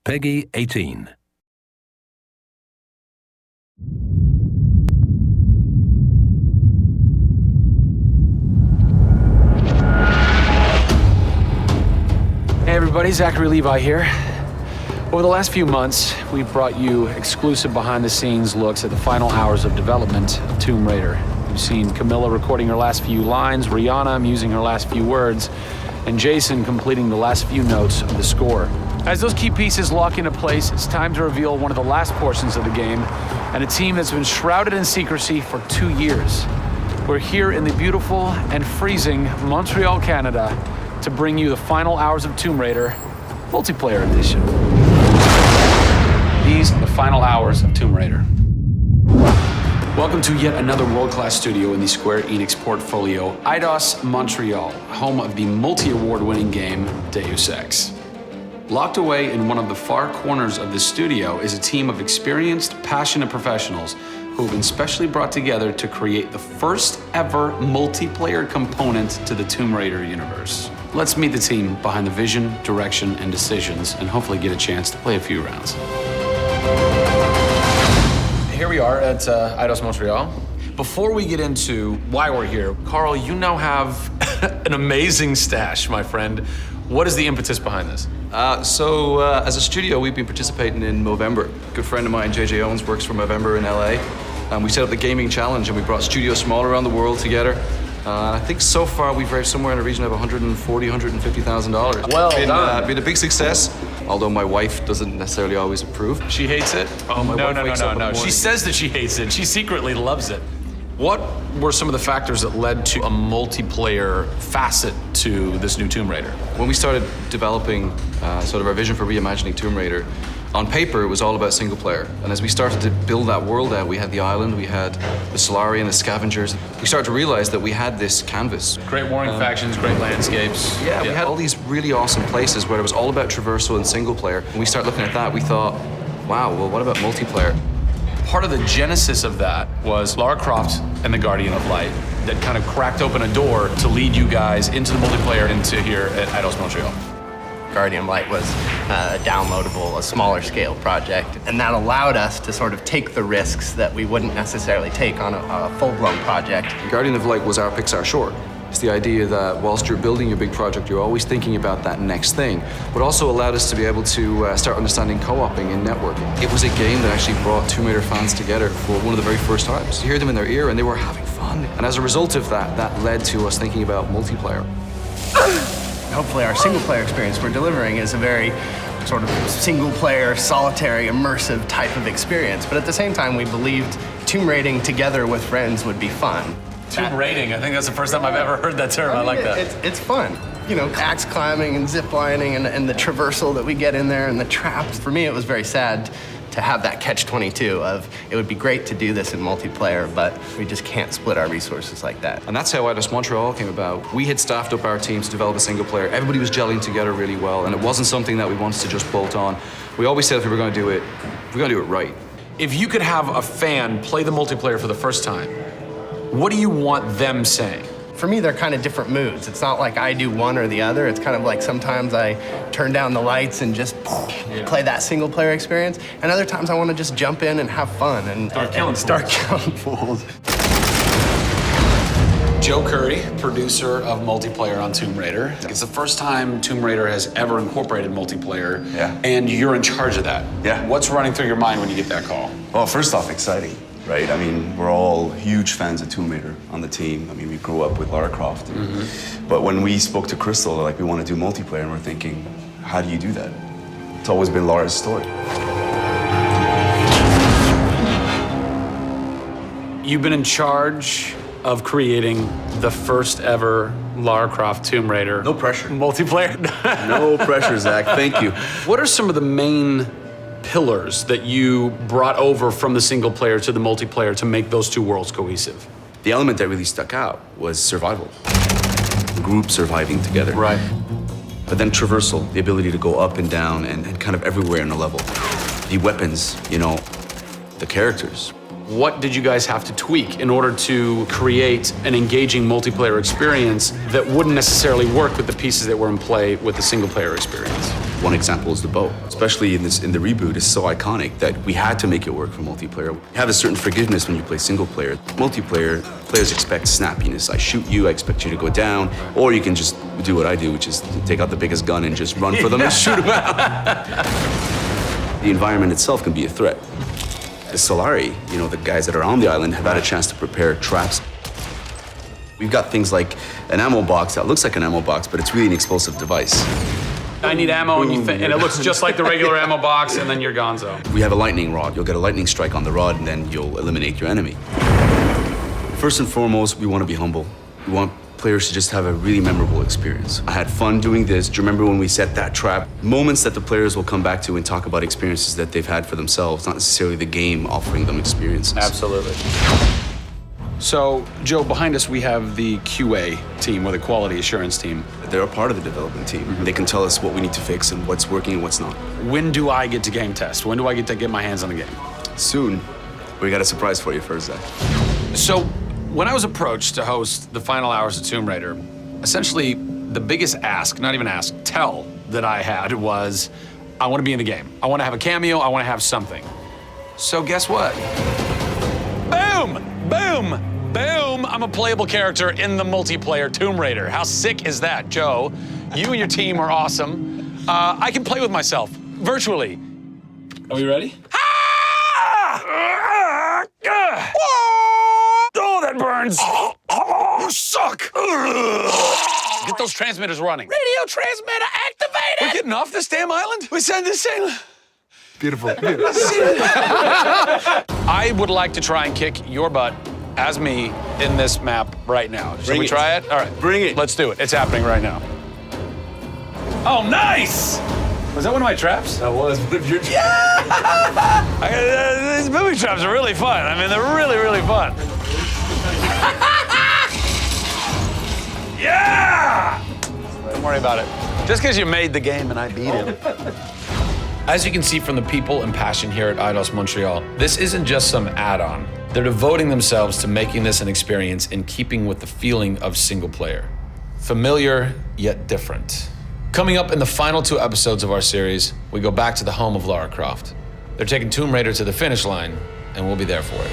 Peggy 18. Hey everybody, Zachary Levi here. Over the last few months, we've brought you exclusive behind-the-scenes looks at the final hours of development of Tomb Raider. You've seen Camilla recording her last few lines, Rihanna musing her last few words, and Jason completing the last few notes of the score. As those key pieces lock into place, it's time to reveal one of the last portions of the game, and a team that's been shrouded in secrecy for 2 years. We're here in the beautiful and freezing Montreal, Canada, to bring you the final hours of Tomb Raider multiplayer edition. These are the final hours of Tomb Raider. Welcome to yet another world-class studio in the Square Enix portfolio, Eidos Montreal, home of the multi-award-winning game Deus Ex. Locked away in one of the far corners of the studio is a team of experienced, passionate professionals who have been specially brought together to create the first ever multiplayer component to the Tomb Raider universe. Let's meet the team behind the vision, direction, and decisions, and hopefully get a chance to play a few rounds. Here we are at Eidos Montreal. Before we get into why we're here, Carl, you now have an amazing stash, my friend. What is the impetus behind this? As a studio, we've been participating in Movember. A good friend of mine, JJ Owens, works for Movember in LA. And we set up the gaming challenge and we brought studios from all around the world together. I think so far we've raised somewhere in the region of $140,000, $150,000. Well done. Been a big success, although my wife doesn't necessarily always approve. She hates it? Oh, my wife wakes up in the morning. She says that she hates it. She secretly loves it. What were some of the factors that led to a multiplayer facet to this new Tomb Raider? When we started developing sort of our vision for reimagining Tomb Raider, on paper, it was all about single player. And as we started to build that world out, we had the island, we had the Solarian, the scavengers. We started to realize that we had this canvas. Great warring factions, great landscapes. Yeah, we had all these really awesome places where it was all about traversal and single player. When we started looking at that, we thought, wow, well, what about multiplayer? Part of the genesis of that was Lara Croft and the Guardian of Light that kind of cracked open a door to lead you guys into the multiplayer into here at Eidos Montreal. Guardian of Light was a downloadable, a smaller scale project, and that allowed us to sort of take the risks that we wouldn't necessarily take on a full-blown project. Guardian of Light was our Pixar short. It's the idea that whilst you're building your big project, you're always thinking about that next thing, but also allowed us to be able to start understanding co-oping and networking. It was a game that actually brought Tomb Raider fans together for one of the very first times. You hear them in their ear and they were having fun. And as a result of that, that led to us thinking about multiplayer. Hopefully our single-player experience we're delivering is a very sort of single-player, solitary, immersive type of experience. But at the same time, we believed tomb raiding together with friends would be fun. Tomb raiding, I think that's the first time I've ever heard that term. I like that. It's fun. You know, axe climbing and zip lining and the traversal that we get in there and the traps. For me, it was very sad to have that catch-22 of it would be great to do this in multiplayer, but we just can't split our resources like that. And that's how Eidos Montreal came about. We had staffed up our team to develop a single player. Everybody was gelling together really well, and it wasn't something that we wanted to just bolt on. We always said if we were going to do it, we're going to do it right. If you could have a fan play the multiplayer for the first time, what do you want them saying? For me, they're kind of different moods. It's not like I do one or the other. It's kind of like sometimes I turn down the lights and just play that single player experience. And other times I want to just jump in and have fun and start killing fools. Joe Curry, producer of multiplayer on Tomb Raider. It's the first time Tomb Raider has ever incorporated multiplayer, and you're in charge of that. Yeah. What's running through your mind when you get that call? Well, first off, exciting, right? I mean, we're all huge fans of Tomb Raider on the team. I mean, we grew up with Lara Croft. But when we spoke to Crystal, like, we want to do multiplayer, and we're thinking, how do you do that? It's always been Lara's story. You've been in charge of creating the first ever Lara Croft Tomb Raider. No pressure. Multiplayer. No pressure, Zach. Thank you. What are some of the main pillars that you brought over from the single player to the multiplayer to make those two worlds cohesive? The element that really stuck out was survival. Group surviving together. Right. But then traversal, the ability to go up and down and kind of everywhere in a level. The weapons, you know, the characters. What did you guys have to tweak in order to create an engaging multiplayer experience that wouldn't necessarily work with the pieces that were in play with the single player experience? One example is the bow. Especially in the reboot, it's so iconic that we had to make it work for multiplayer. You have a certain forgiveness when you play single player. Multiplayer, players expect snappiness. I shoot you, I expect you to go down, or you can just do what I do, which is take out the biggest gun and just run for them and shoot them out. The environment itself can be a threat. The Solari, the guys that are on the island have had a chance to prepare traps. We've got things like an ammo box that looks like an ammo box, but it's really an explosive device. I need ammo, and it looks just like the regular ammo box, and then you're gonzo. We have a lightning rod. You'll get a lightning strike on the rod, and then you'll eliminate your enemy. First and foremost, we want to be humble. We want players to just have a really memorable experience. I had fun doing this. Do you remember when we set that trap? Moments that the players will come back to and talk about experiences that they've had for themselves, not necessarily the game offering them experiences. Absolutely. So, Joe, behind us we have the QA team, or the quality assurance team. They're a part of the development team. Mm-hmm. They can tell us what we need to fix and what's working and what's not. When do I get to game test? When do I get to get my hands on the game? Soon. We got a surprise for you first, Zach. So, when I was approached to host the final hours of Tomb Raider, essentially the biggest tell that I had was, I want to be in the game. I want to have a cameo, I want to have something. So guess what? Boom! Boom! Boom! I'm a playable character in the multiplayer Tomb Raider. How sick is that, Joe? You and your team are awesome. I can play with myself, virtually. Are we ready? Oh, that burns! You suck! Get those transmitters running. Radio transmitter activated! We're getting off this damn island? We send this thing. Beautiful. I would like to try and kick your butt as me in this map right now. Should we try it? All right. Bring it. Let's do it. It's happening right now. Oh, nice! Was that one of my traps? That was one of your traps. Yeah! These movie traps are really fun. I mean, they're really, really fun. Yeah! Don't worry about it. Just because you made the game and I beat it. As you can see from the people and passion here at Eidos Montreal, this isn't just some add-on. They're devoting themselves to making this an experience in keeping with the feeling of single player. Familiar, yet different. Coming up in the final 2 episodes of our series, we go back to the home of Lara Croft. They're taking Tomb Raider to the finish line, and we'll be there for it.